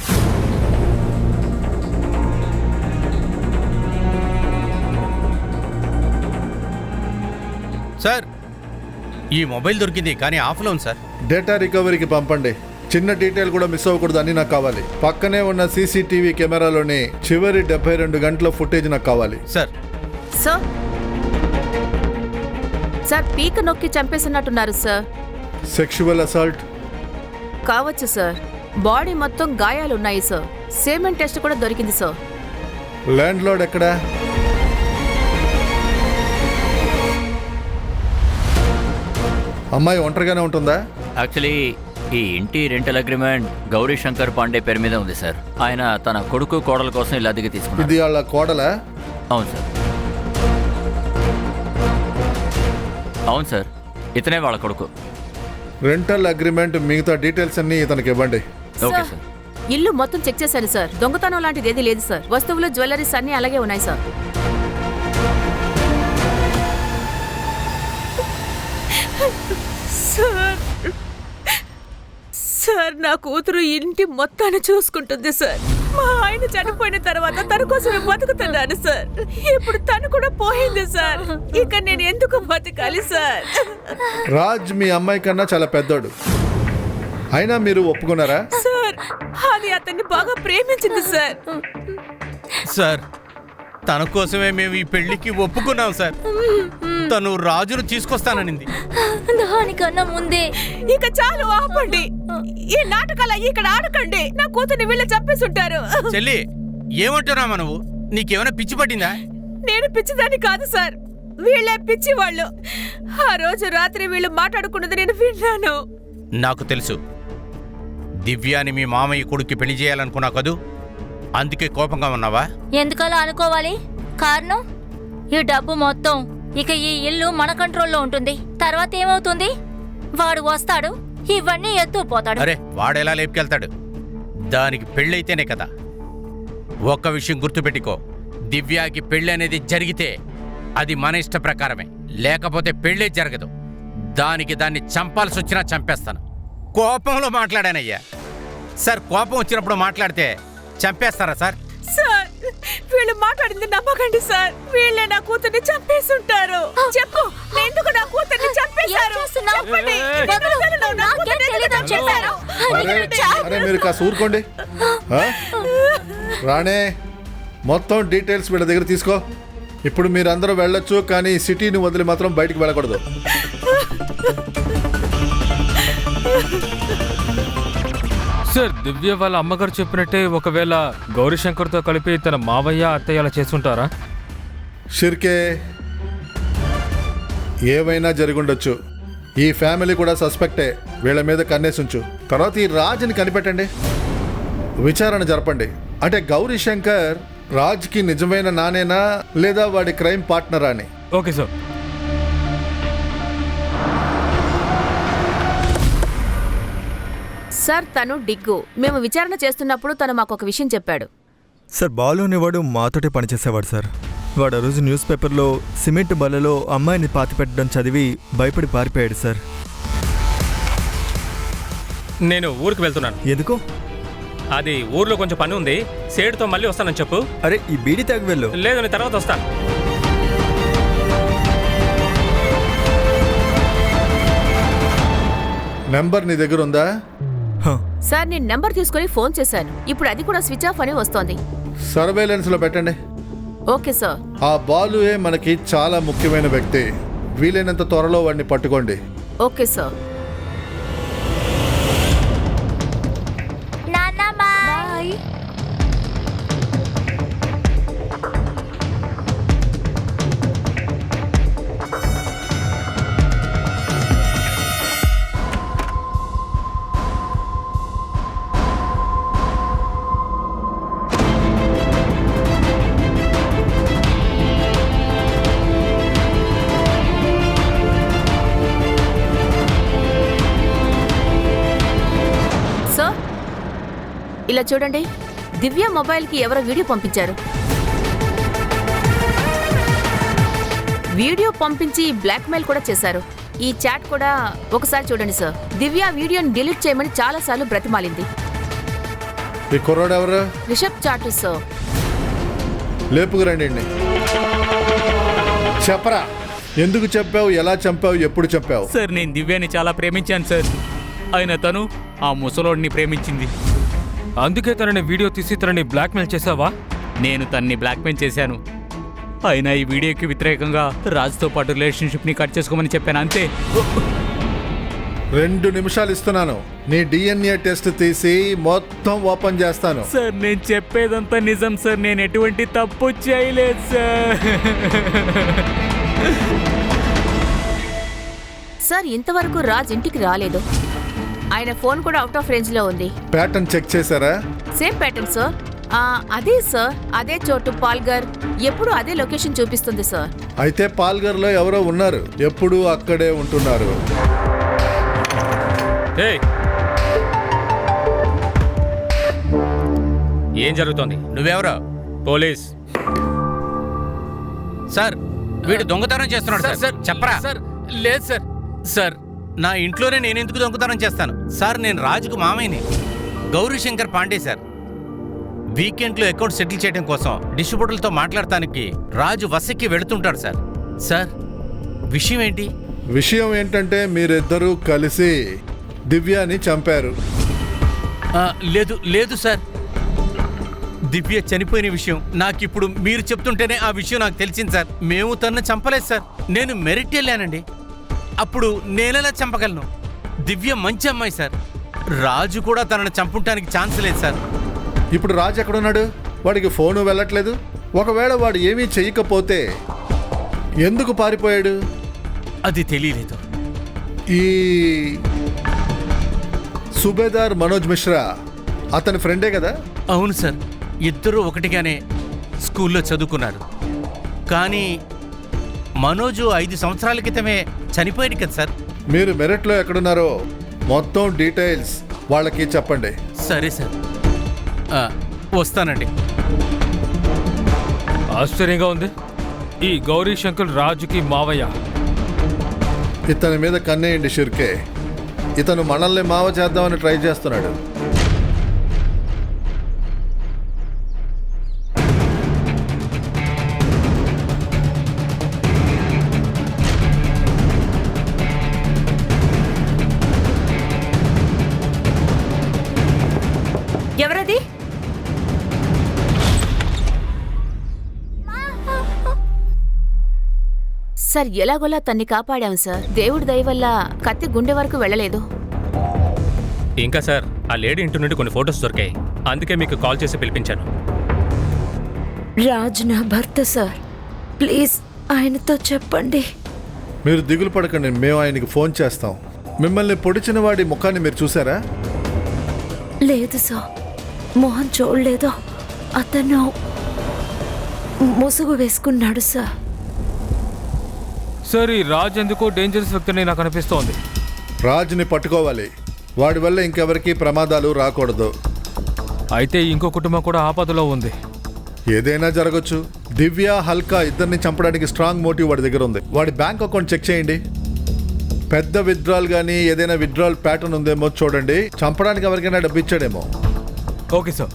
సార్, ఈ మొబైల్ దొరికింది కానీ ఆఫ్లో ఉంది సార్. డేటా రికవరీకి పంపండి. చిన్న డీటెయిల్ కూడా మిస్ అవ్వకూడదు అని నాకు కావాలి. పక్కనే ఉన్న సీసీటీవీ కెమెరాలోని చివరి 72 గంటల ఫుటేజ్ నాకు కావాలి. సార్ సార్ సార్ పీక నొక్కి చంపేసినట్టున్నారు సార్. సెక్షువల్ అసాల్ట్ కావచ్చు సార్. బాడీ మొత్తం గాయాలున్నాయి సార్. సేమెన్ టెస్ట్ కూడా దొరికింది సార్. ల్యాండ్ లార్డ్ ఎక్కడా? అమ్మాయి ఒంటరిగానే ఉంటుందా? యాక్చువల్లీ ఈ ఇంటి రెంటల్ అగ్రిమెంట్ గౌరీ శంకర్ పాండే పేరు మీద ఉంది సార్. ఆయన తన కొడుకు కోడల కోసం ఇలా అద్దెకి తీసుకున్నారు. ఇది వాళ్ళ కోడలా? అవును సార్. అవును సార్, ఇతనే వాళ్ళ కొడుకు. రెంటల్ అగ్రిమెంట్ మిగతా డీటెయిల్స్ అన్ని ఇతనికి ఇవ్వండి. Okay sir, sir. ఇల్లు మొత్తం చెక్ చేశాను సార్. దొంగతనం లాంటిది ఏది లేదు సార్. వస్తువులు జ్యువెలరీస్ అన్ని అలాగే ఉన్నాయి సార్. సార్ సార్ నా కూతురు ఇంటి మొత్తాన్ని చూసుకుంటుంది సార్. మా ఆయన చనిపోయిన తర్వాత తన కోసమే బతుకుతున్నాను సార్. ఇప్పుడు తను కూడా పోయింది సార్. ఇక నేను ఎందుకు బతకాలి సార్? రాజ్ మీ అమ్మాయి కన్నా చాలా పెద్దోడు. అయినా మీరు ఒప్పుకున్నారా? సార్, అది అతన్ని బాగా ప్రేమించింది సార్. సార్, తన కోసమే మేము ఈ పెళ్లికి ఒప్పుకున్నాం సార్. తను రాజును తీసుకొస్తాననింది. దానికన్నా ముందే ఇక చాలు, ఆపండి. ఈ నాటకాలు ఇక్కడ ఆడకండి. నా కూతుర్ని వీళ్ళు చంపేస్తుంటారు. చెల్లి, ఏమంటున్నావు నువ్వు? నీకేమైనా పిచ్చి పట్టిందా? నేను పిచ్చిదాన్ని కాదు సార్. వీళ్ళే పిచ్చి వాళ్ళు. ఆ రోజు రాత్రి వీళ్ళు మాట్లాడుకున్నది నేను విన్నాను. నాకు తెలుసు. దివ్యాని మీ మామయ్య కొడుక్కి పెళ్లి చేయాలనుకున్నా కదూ, అందుకే కోపంగా ఉన్నావా? ఎందుకలా అనుకోవాలి? కారణం ఈ డబ్బు మొత్తం ఇక ఈ ఇల్లు మన కంట్రోల్లో ఉంటుంది. తర్వాత ఏమవుతుంది? వాడు వస్తాడు, ఇవన్నీ ఎత్తుకుపోతాడు. అరే, వాడెలా లేపుకెళ్తాడు? దానికి పెళ్ళైతేనే కదా. ఒక్క విషయం గుర్తుపెట్టుకో, దివ్యాకి పెళ్ళి అనేది జరిగితే అది మన ఇష్ట ప్రకారమే, లేకపోతే పెళ్ళే జరగదు. దానికి దాన్ని చంపాల్సి వచ్చినా చంపేస్తాను. కోపంలో మాట్లాడానయ్యా. సార్, కోపం వచ్చినప్పుడు మాట్లాడితే చంపేస్తారా సార్? సార్, వీళ్ళు మాట్లాడింది నమ్మకండి సార్. వీళ్ళే నా కూతుర్ని చంపేస్తుంటారు. చెప్పు, ఎందుకు నా కూతుర్ని చంపేశారు? చెప్పండి. నా కూతుర్ని ఎందుకు చంపేశారు? అరే మీరు కాస్త ఊరుకోండి. రాణే, మొత్తం డీటెయిల్స్ వీళ్ళ దగ్గర తీసుకో. ఇప్పుడు మీరందరూ వెళ్ళొచ్చు, కానీ సిటీని వదిలి మాత్రం బయటికి వెళ్ళకూడదు. సార్, దివ్య వాళ్ళ అమ్మగారు చెప్పినట్టే ఒకవేళ గౌరీశంకర్తో కలిపి తన మావయ్య అత్తయ్య అలా చేస్తుంటారా? షిర్కే, ఏమైనా జరుగుండొచ్చు. ఈ ఫ్యామిలీ కూడా సస్పెక్టే. వీళ్ళ మీద కన్నేసుంచు. తర్వాత ఈ రాజ్ని కనిపెట్టండి, విచారణ జరపండి. అంటే గౌరీ శంకర్ రాజ్కి నిజమైన నానేనా లేదా వాడి క్రైమ్ పార్ట్నరా అని. Okay sir. సార్, తను డిగ్గు. మేము విచారణ చేస్తున్నప్పుడు తను మాకు ఒక విషయం చెప్పాడు. సార్, బాలు అనేవాడు మాతోటే పనిచేసేవాడు సార్. వాడు ఆ రోజు న్యూస్ పేపర్లో సిమెంట్ బల్లలో అమ్మాయిని పాతిపెట్టడం చదివి భయపడి పారిపోయాడు సార్. నేను ఊరికి వెళ్తున్నాను. ఎందుకు? అది ఊర్లో కొంచెం పని ఉంది, సేడుతో మళ్ళీ వస్తానని చెప్పు. అరే ఈ బీడీ తాగి వెళ్ళు. లేదు, నేను తర్వాత వస్తా. నెంబర్ నీ దగ్గర ఉందా? సార్ నేను నెంబర్ తీసుకుని ఫోన్ చేశాను. ఇప్పుడు అది కూడా స్విచ్ ఆఫ్ అని వస్తోంది. సర్వేలెన్స్ లో పెట్టండి. Okay sir. ఆ బాలుయే మనకి చాలా ముఖ్యమైన వ్యక్తి. వీలైనంత త్వరలో వాడిని పట్టుకోండి. Okay sir. నాన్న బాయ్. సార్ ఇలా చూడండి, దివ్య మొబైల్కి ఎవరో వీడియో పంపించారు. వీడియో పంపించి బ్లాక్మెయిల్ కూడా చేశారు. ఈ చాట్ కూడా ఒకసారి చూడండి సార్. దివ్య వీడియోని డిలీట్ చేయమని చాలాసార్లు బ్రతిమాలింది. ఈ కుర్రాడు ఎవరు? రిషబ్ చాటు సార్. లేపుకురండి. చెప్పరా, ఎందుకు చెప్పావు, ఎలా చంపావు, ఎప్పుడు చెప్పావు? సార్ నేను దివ్యాని చాలా ప్రేమించాను సార్. అయినా తను ఆ ముసలోడిని ప్రేమించింది. అందుకే తనని వీడియో తీసి తనని బ్లాక్మెయిల్ చేసావా? నేను తన్ని బ్లాక్మెయిల్ చేశాను. అయినా ఈ వీడియోకి వ్యతిరేకంగా రాజుతో పాటు రిలేషన్షిప్ని కట్ చేసుకోమని చెప్పాను, అంతే. 2 నిమిషాలు ఇస్తున్నాను. నీ DNA టెస్ట్ తీసి మొత్తం ఓపెన్ చేస్తాను. సార్ నేను చెప్పేదంతా నిజం సార్. నేను ఎటువంటి తప్పు చేయలేదు సార్. సార్ ఇంతవరకు రాజ్ ఇంటికి రాలేదు. ఆయన ఫోన్ కూడా అవుట్ ఆఫ్ రేంజ్ లో ఉంది. ప్యాటర్న్ చెక్ చేశారా? Same pattern sir. అదే సార్, అదే చోటు పాల్గర్. ఎప్పుడు అదే లొకేషన్ చూపిస్తుంది సార్. అయితే పాల్గర్లో ఎవరో ఉన్నారు, ఎప్పుడు అక్కడే ఉంటున్నారు. ఏయ్, ఏం జరుగుతోంది? నువ్వెవరో? పోలీస్. సార్ వీడు దొంగతనం చేస్తున్నాడు సార్. చెప్పరా? సార్ లేదు సార్. సార్ నా ఇంట్లోనే నేను ఎందుకు దొంగతనం చేస్తాను సార్? నేను రాజుకు మామయ్యని, గౌరీశంకర్ పాండే సార్. వీకెండ్లో అకౌంట్ సెటిల్ చేయడం కోసం డిస్ట్రిబ్యూటర్లతో మాట్లాడటానికి రాజు వసకి వెళుతుంటాడు సార్. సార్ విషయం ఏంటి? విషయం ఏంటంటే మీరిద్దరూ కలిసి దివ్యాని చంపారు. లేదు లేదు సార్, దివ్య చనిపోయిన విషయం నాకిప్పుడు మీరు చెప్తుంటేనే ఆ విషయం నాకు తెలిసింది సార్. మేము తనను చంపలేదు సార్. నేను మెరిట్ వెళ్ళానండి. అప్పుడు నేనెలా చంపగలను? దివ్య మంచి అమ్మాయి సార్. రాజు కూడా తనను చంపడానికి ఛాన్స్ లేదు సార్. ఇప్పుడు రాజు ఎక్కడున్నాడు? వాడికి ఫోను వెళ్ళట్లేదు. ఒకవేళ వాడు ఏమీ చెయ్యకపోతే ఎందుకు పారిపోయాడు? అది తెలియలేదు. ఈ సుబేదార్ మనోజ్ మిశ్రా అతని ఫ్రెండే కదా? అవును సార్, ఇద్దరూ ఒకటిగానే స్కూల్లో చదువుకున్నారు. కానీ మనోజు 5 సంవత్సరాల క్రితమే చనిపోయాడు కదా సార్. మీరు మెరిట్లో ఎక్కడున్నారో మొత్తం డీటెయిల్స్ వాళ్ళకి చెప్పండి. సరే సార్, వస్తానండి. ఆశ్చర్యంగా ఉంది. ఈ గౌరీ శంకర్ రాజుకి మావయ్య. ఇతని మీద కన్నేయండి షిర్కే. ఇతను మనల్ని మావ చేద్దామని ట్రై చేస్తున్నాడు. ఎవరది? సార్ ఎలాగోలా తన్ని కాపాడాం సార్. దేవుడి దయ వల్ల కత్తి గుండె వరకు వెళ్ళలేదు. ఇంకా సార్, ఆ లేడీ ఇంటి నుండి కొన్ని ఫొటోస్ దొరికాయి. అందుకే మీకు కాల్ చేసి పిలిపించాను. రాజ్ నా భర్త సార్. ప్లీజ్ ఆయనతో చెప్పండి. మీరు దిగులు పడకండి, మేము ఆయనకి ఫోన్ చేస్తాం. మిమ్మల్ని పొడిచిన వాడి ముఖాన్ని మీరు చూసారా? లేదు సార్, మోహన్ చూడలేదు. అతను ముసుగు వేసుకున్నాడు సార్. సార్ ఈ రాజ్ ఎందుకో డేంజరస్ వ్యక్తిని నాకు అనిపిస్తోంది. రాజ్ని పట్టుకోవాలి. వాడి వల్ల ఇంకెవరికి ప్రమాదాలు రాకూడదు. అయితే ఇంకో కుటుంబం కూడా ఆపదలో ఉంది. ఏదైనా జరగచ్చు. దివ్య, హల్కా ఇద్దరిని చంపడానికి స్ట్రాంగ్ మోటివ్ వాడి దగ్గర ఉంది. వాడి బ్యాంక్ అకౌంట్ చెక్ చేయండి. పెద్ద విత్డ్రాల్ కానీ ఏదైనా విత్డ్రాల్ ప్యాటర్న్ ఉందేమో చూడండి. చంపడానికి ఎవరికైనా డబ్బు ఇచ్చాడేమో. Okay sir.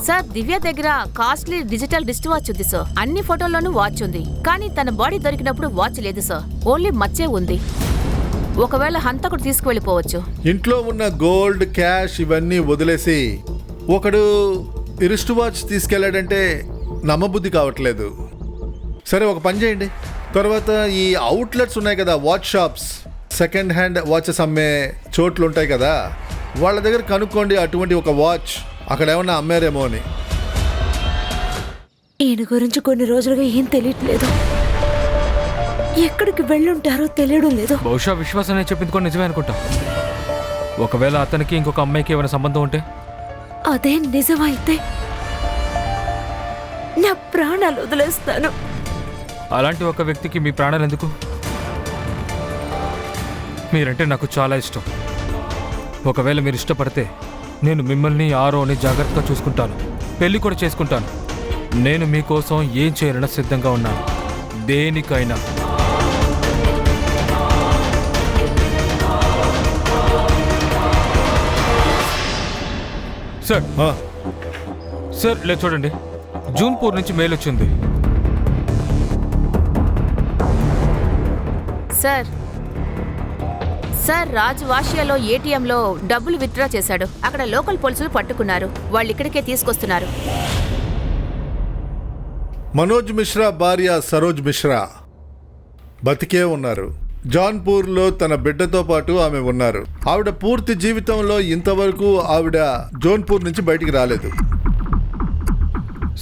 సార్ దివ్య దగ్గర కాస్ట్లీ డిజిటల్ రిస్ట్ వాచ్ ఉంది సార్. అన్ని ఫోటోల్లోనూ వాచ్ ఉంది, కానీ తన బాడీ దొరికినప్పుడు వాచ్ లేదు సార్. ఓన్లీ మచ్చే ఉంది. ఒకవేళ హంతకుడు తీసుకువెళ్ళిపోవచ్చు. ఇంట్లో ఉన్న గోల్డ్, క్యాష్ ఇవన్నీ వదిలేసి ఒకడు రిస్ట్ వాచ్ తీసుకెళ్ళాడంటే నమ్మబుద్ధి కావట్లేదు. సరే, ఒక పని చేయండి. తర్వాత ఈ అవుట్లెట్స్ ఉన్నాయి కదా, watch shops, second hand watches అమ్మే చోట్లు ఉంటాయి కదా, వాళ్ళ దగ్గర కనుక్కోండి అటువంటి ఒక వాచ్ అక్కడ ఏమన్నా అమ్మారేమో అని. ఈయన గురించి కొన్ని రోజులుగా ఏం తెలియట్లేదు. ఎక్కడికి వెళ్ళుంటారో తెలియడం లేదు. బహుశా విశ్వాసం అనేది చెప్పింది కూడా నిజమే అనుకుంటా. ఒకవేళ అతనికి ఇంకొక అమ్మాయికి ఏమైనా సంబంధం ఉంటే? అదే నిజమైతే నా ప్రాణాలు వదిలేస్తాను. అలాంటి ఒక వ్యక్తికి మీ ప్రాణాలు ఎందుకు? మీరంటే నాకు చాలా ఇష్టం. ఒకవేళ మీరు ఇష్టపడితే నేను మిమ్మల్ని ఆరోని జాగ్రత్తగా చూసుకుంటాను, పెళ్లి కూడా చేసుకుంటాను. నేను మీకోసం ఏం చేయాలన్నా సిద్ధంగా ఉన్నాను, దేనికైనా. సార్ సార్, లేదు చూడండి, జూన్పూర్ నుంచి మెయిల్ వచ్చింది. సార్ సార్ రాజు వాషియాలో ఏటీఎంలో డబ్బులు విత్డ్రా చేశాడు. అక్కడ లోకల్ పోలీసులు పట్టుకున్నారు. వాళ్ళు ఇక్కడికే తీసుకొస్తున్నారు. మనోజ్ మిశ్రా భార్య సరోజ్ మిశ్రా బతికే ఉన్నారు. జాన్పూర్లో తన బిడ్డతో పాటు ఆమె ఉన్నారు. ఆవిడ పూర్తి జీవితంలో ఇంతవరకు ఆవిడ జోన్పూర్ నుంచి బయటికి రాలేదు.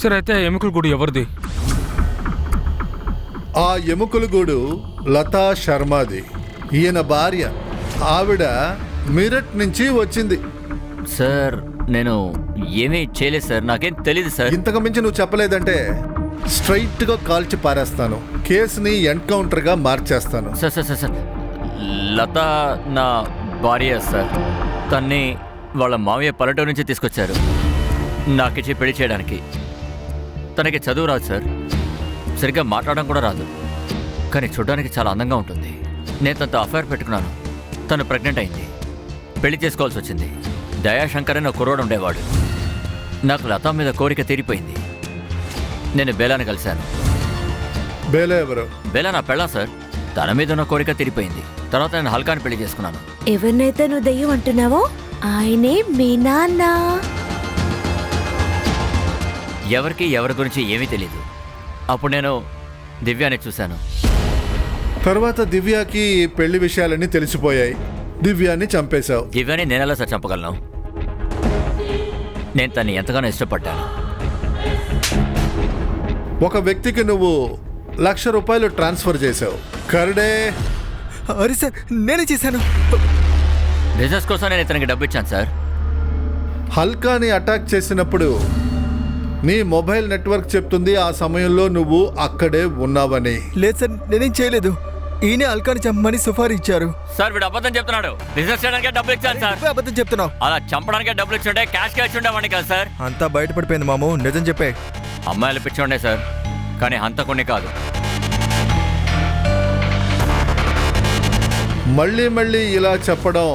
సార్, అయితే ఎముకల గుడి ఎవరిది? ఆ ఎముకల గూడు లతా శర్మది. ఈయన భార్య. ఆవిడ మీరట్ నుంచి వచ్చింది. సార్ నేను ఏమీ చేయలేదు సార్, నాకేం తెలీదు సార్. ఇంతకు మించి నువ్వు చెప్పలేదంటే స్ట్రైట్ గా కాల్చి పారేస్తాను. కేసుని ఎన్కౌంటర్ గా మార్చేస్తాను. సార్ సార్ సార్ సార్ లత నా భార్య సార్. తన్ని వాళ్ళ మావయ్య పల్లెటూరు నుంచి తీసుకొచ్చారు నాకిచ్చి పెళ్లి చేయడానికి. తనకి చదువు రాదు సార్, సరిగ్గా మాట్లాడడం కూడా రాదు, కానీ చూడడానికి చాలా అందంగా ఉంటుంది. నేను తనతో అఫైర్ పెట్టుకున్నాను. తను ప్రెగ్నెంట్ అయింది, పెళ్లి చేసుకోవాల్సి వచ్చింది. దయాశంకర్ అని ఒక కుర్రోడు ఉండేవాడు. నాకు లతా మీద కోరిక తీరిపోయింది. నేను బేలాని కలిశాను. బేలా ఎవరు? బేలా నా పెళ్ళా సార్. తన మీద ఉన్న కోరిక తీరిపోయింది. తర్వాత నేను హల్కాని పెళ్లి చేసుకున్నాను. ఎవరినైతే నువ్వు దెయ్యం అంటున్నావో ఆయనే మీ నాన్న. ఎవరికి ఎవరి గురించి ఏమీ తెలీదు. అప్పుడు నేను దివ్యాని చూశాను. తర్వాత దివ్యాకి పెళ్లి విషయాలన్నీ తెలిసిపోయాయి. దివ్యాన్ని చంపేశావు. దివ్యాని నేనెలా సార్ చంపగలను? నేను తన్ని ఎంతగానో ఇష్టపడ్డాను. ఒక వ్యక్తికి నువ్వు ₹1,00,000 ట్రాన్స్ఫర్ చేశావు. కర్డే. అరే సార్, నేనే చేశాను. బిజినెస్ కోసం నేను ఇతనికి డబ్బు ఇచ్చాను సార్. హల్కాని అటాక్ చేసినప్పుడు నీ మొబైల్ నెట్వర్క్ చెప్తుంది ఆ సమయంలో నువ్వు అక్కడే ఉన్నావని. లేదు సార్, నేనేం చేయలేదు. ఈయనే అల్కాని చంపమని సుఫారీ ఇచ్చారు. సార్ వీడు అబద్ధం చెప్తున్నాడు. బిజినెస్ చేయడానికే డబ్బులు ఇచ్చాను సార్. నువ్వే అబద్ధం చెప్తున్నావు. అలా చంపడానికే డబ్బులు ఇచ్చుంటే క్యాష్ ఉండేవాడిని కదా సార్. అంతా బయటపడిపోయింది మాము, నిజం చెప్పే. అమ్మాయిలు పిచ్చుండే సార్, కానీ హంతకుణ్ణి కాదు. మళ్ళీ మళ్ళీ ఇలా చెప్పడం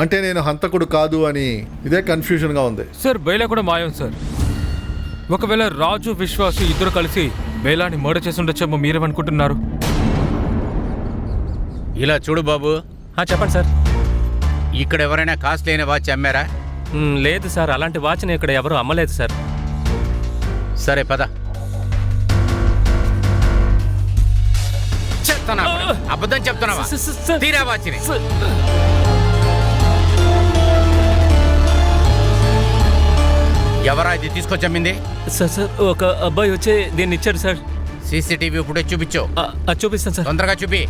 అంటే నేను హంతకుడు కాదు అని ఇదే కన్ఫ్యూజన్గా ఉంది. సార్, బేలా కూడా మాయం సార్. ఒకవేళ రాజు, విశ్వాసు ఇద్దరు కలిసి బేలాని మర్డర్ చేసి ఉండొచ్చేమో మీరేమనుకుంటున్నారు? ఇలా చూడు బాబు, చెప్పండి సార్. ఇక్కడ ఎవరైనా కాస్ట్లీ అయిన వాచ్ అమ్మారా? లేదు సార్, అలాంటి వాచ్ని ఇక్కడ ఎవరు అమ్మలేదు సార్. సరే పద. చెప్తానా? అబద్ధం చెప్తున్నావా? తీరా వాచ్ని. ఎవరా ఇది తీసుకొచ్చమ్మింది? సార్ సార్, ఒక అబ్బాయి వచ్చి దీన్ని ఇచ్చాడు సార్. సీసీటీవీ ఫుటేజ్ చూపించు. చూపిస్తాను సార్. తొందరగా చూపి.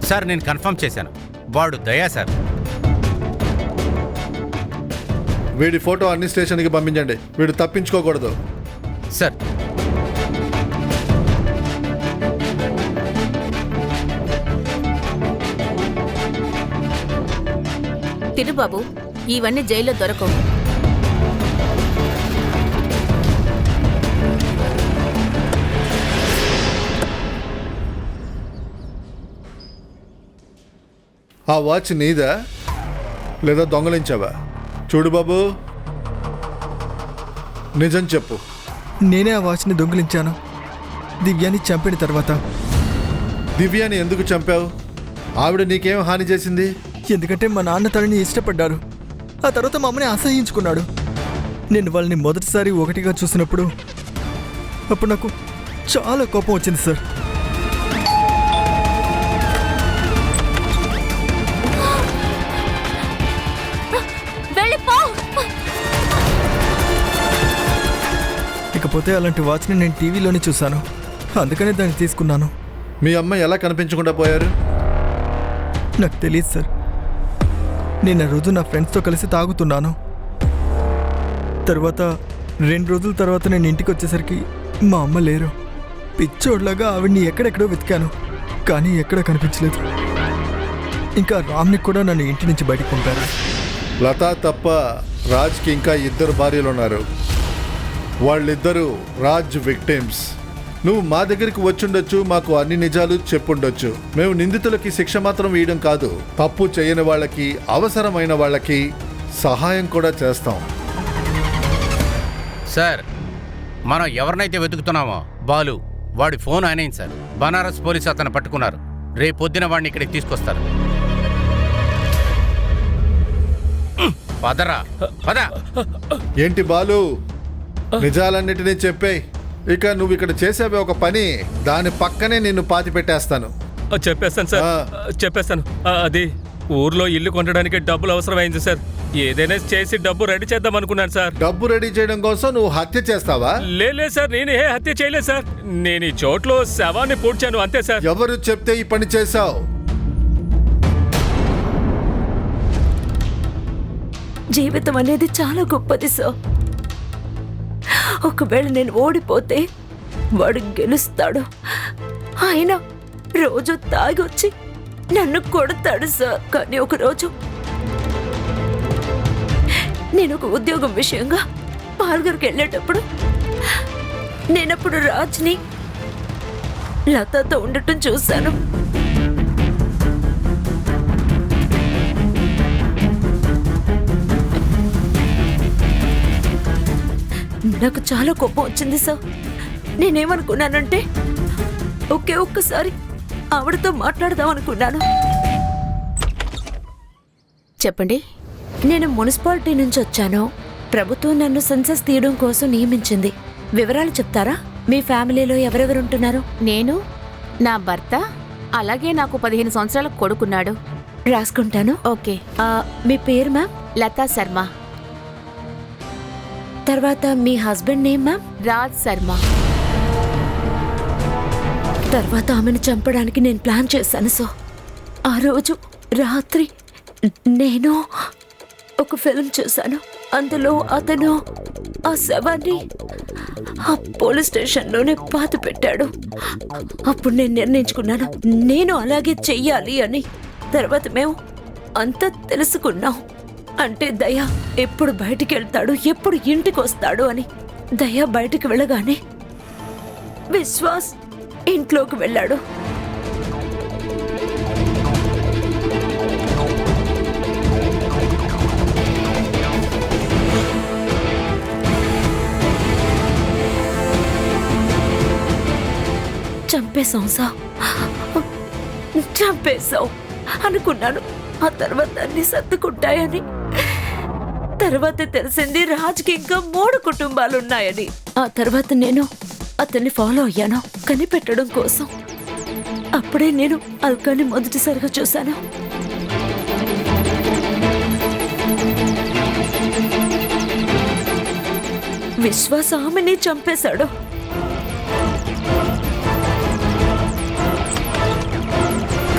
సార్ నేను కన్ఫర్మ్ చేశాను, వాడు దయా సార్. వీడి ఫోటో అన్ని స్టేషన్కి పంపించండి. వీడు తప్పించుకోకూడదు సార్. తిరుబాబు, ఇవన్నీ జైల్లో దొరకవు. ఆ వాచ్ నీదా లేదా దొంగలించావా? చూడు బాబు, నిజం చెప్పు. నేనే ఆ వాచ్ని దొంగిలించాను దివ్యాని చంపిన తర్వాత. దివ్యాని ఎందుకు చంపావు? ఆవిడ నీకేం హాని చేసింది? ఎందుకంటే మా నాన్న తనని ఇష్టపడ్డారు. ఆ తర్వాత మా అమ్మని అసహ్యించుకున్నాడు. నేను వాళ్ళని మొదటిసారి ఒకటిగా చూసినప్పుడు అప్పుడు నాకు చాలా కోపం వచ్చింది సార్. వెళ్ళిపో. ఇకపోతే అలాంటి వాచ్ని నేను టీవీలోనే చూశాను, అందుకనే దాన్ని తీసుకున్నాను. మీ అమ్మ ఎలా కనిపించకుండా పోయారు? నాకు తెలియదు సార్. నేను ఆ రోజు నా ఫ్రెండ్స్తో కలిసి తాగుతున్నాను. తర్వాత 2 రోజుల తర్వాత నేను ఇంటికి వచ్చేసరికి మా అమ్మ లేరు. పిచ్చోడ్లాగా ఆవిడ్ని ఎక్కడెక్కడో వెతికాను, కానీ ఎక్కడా కనిపించలేదు. ఇంకా రామ్ని కూడా నన్ను ఇంటి నుంచి బయటకు పంపారు. లతా తప్ప రాజ్కి ఇంకా 2 భార్యలు ఉన్నారు. వాళ్ళిద్దరూ రాజ్ విక్టిమ్స్. నువ్వు మా దగ్గరికి వచ్చుండొచ్చు, మాకు అన్ని నిజాలు చెప్పుండొచ్చు. మేము నిందితులకి శిక్ష మాత్రం వేయడం కాదు, తప్పు చేయని వాళ్ళకి, అవసరమైన వాళ్ళకి సహాయం కూడా చేస్తాం. సార్, మనం ఎవరినైతే వెతుకుతున్నామో బాలు, వాడి ఫోన్ ఆయనైంది సార్. బనారస్ పోలీసు అతను పట్టుకున్నారు. రేపొద్దున వాడిని ఇక్కడికి తీసుకొస్తారు. పదరా పద. ఏంటి బాలు, నిజాలన్నిటినీ చెప్పేయ్. ఇక నువ్వు ఇక్కడ చేసేవే ఒక పని, దాని పక్కనే నిన్ను పాతి పెట్టేస్తాను. చెప్పేస్తాను సార్, చెప్పేస్తాను. అది ఊర్లో ఇల్లు కొనడానికి డబ్బులు అవసరమైంది సార్. ఏదైనా చేసి డబ్బు రెడీ చేద్దాం అనుకున్నాను సార్. డబ్బు రెడీ చేయడం కోసం నువ్వు హత్య చేస్తావా? లేదు సార్, నేను ఏ హత్య చేయలేదు సార్. నేను ఈ చోట్లో శవాన్ని పూడ్చాను అంతే సార్. ఎవరు చెప్తే ఈ పని చేశావు? జీవితం అనేది చాలా గొప్పది సార్. ఒకవేళ నేను ఓడిపోతే వాడు గెలుస్తాడు. ఆయన రోజు తాగొచ్చి నన్ను కొడతాడు సార్. కానీ ఒకరోజు నేను ఒక ఉద్యోగం విషయంగా పాల్గొరికి వెళ్ళేటప్పుడు నేనప్పుడు రాజ్ని లతాతో ఉండటం చూశాను. నాకు చాలా కోపం వచ్చింది సార్. నేనేమనుకున్నానంటే ఒక్కసారి ఆవిడతో మాట్లాడదాం అనుకున్నాను. చెప్పండి. నేను మున్సిపాలిటీ నుంచి వచ్చాను. ప్రభుత్వం నన్ను సెన్సస్ తీయడం కోసం నియమించింది. వివరాలు చెప్తారా? మీ ఫ్యామిలీలో ఎవరెవరుంటున్నారు? నేను, నా భర్త, అలాగే నాకు 15 సంవత్సరాల కొడుకున్నాడు. రాసుకుంటాను. ఓకే. మీ పేరు మ్యామ్? లతా శర్మ. తర్వాత మీ husband name ma'am? Raj Sharma. తర్వాత ఆమెను చంపడానికి నేను ప్లాన్ చేశాను. సో ఆ రోజు రాత్రి నేను ఒక ఫిల్మ్ చూశాను. అందులో అతను ఆ శవాన్ని ఆ పోలీస్ స్టేషన్లోనే పాతి పెట్టాడు. అప్పుడు నేను నిర్ణయించుకున్నాను నేను అలాగే చెయ్యాలి అని. తర్వాత మేము అంతా తెలుసుకున్నాం. అంటే దయ ఎప్పుడు బయటికి వెళ్తాడు, ఎప్పుడు ఇంటికి వస్తాడు అని. దయ బయటికి వెళ్ళగానే విశ్వాస్ ఇంట్లోకి వెళ్ళాడు. చంపేశావు అనుకున్నాను. ఆ తర్వాత అన్ని సర్దుకుంటాయని. తర్వాత తెలిసింది రాజ్కి ఇంకా 3 కుటుంబాలున్నాయని. ఆ తర్వాత నేను అతన్ని ఫాలో అయ్యాను కనిపెట్టడం కోసం. అప్పుడే నేను అల్కాని మొదటిసారిగా చూశాను. విశ్వాస ఆమెని చంపేశాడు.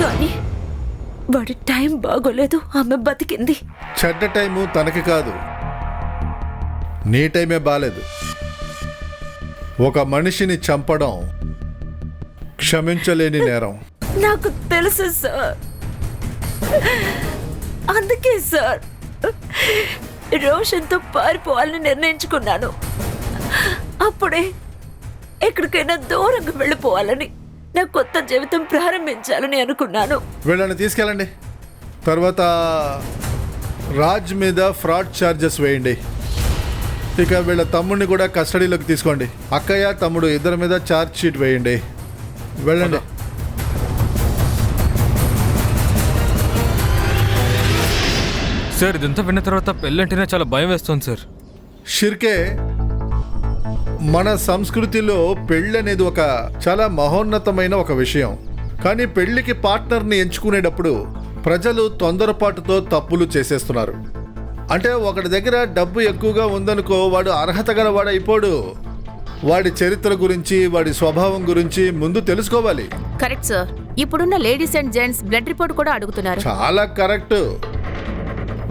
కానీ వాడి టైం బాగోలేదు. ఆమె బతికింది. చెడ్డ టైము తనకి కాదు, నీ టైమే బాలేదు. ఒక మనిషిని చంపడం క్షమించలేని నేరం. నాకు తెలుసు సార్. అందుకే సార్ రోషన్తో పారిపోవాలని నిర్ణయించుకున్నాను. అప్పుడే ఎక్కడికైనా దూరంగా వెళ్ళిపోవాలని, నా కొత్త జీవితం ప్రారంభించాలని అనుకున్నాను. వీళ్ళని తీసుకెళ్ళండి. తర్వాత రాజ్ మీద ఫ్రాడ్ ఛార్జెస్ వేయండి. ఇక వీళ్ళ తమ్ముడిని కూడా కస్టడీలోకి తీసుకోండి. అక్కయ్య తమ్ముడు ఇద్దరి మీద ఛార్జ్ షీట్ వేయండి. వెళ్ళండి. సార్ ఇదంతా విన్న తర్వాత పెళ్ళంటేనే చాలా భయం వేస్తుంది సార్. షిర్కే, మన సంస్కృతిలో పెళ్ళి అనేది ఒక చాలా మహోన్నతమైన ఒక విషయం. కానీ పెళ్లికి పార్ట్నర్ని ఎంచుకునేటప్పుడు ప్రజలు తొందరపాటుతో తప్పులు చేసేస్తున్నారు. అంటే ఒకటి దగ్గర డబ్బు ఎక్కువగా ఉందనుకో, వాడు అర్హత గల వాడు అయిపోడు. వాడి చరిత్ర గురించి, వాడి స్వభావం గురించి ముందు తెలుసుకోవాలి. Correct sir. ఇప్పుడున్న ladies and gents blood report కూడా అడుగుతున్నారు. చాలా కరెక్ట్.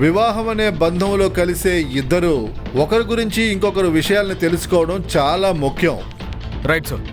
వివాహం అనే బంధంలో కలిసే ఇద్దరు ఒకరి గురించి ఇంకొకరు విషయాల్ని తెలుసుకోవడం చాలా ముఖ్యం. Right sir.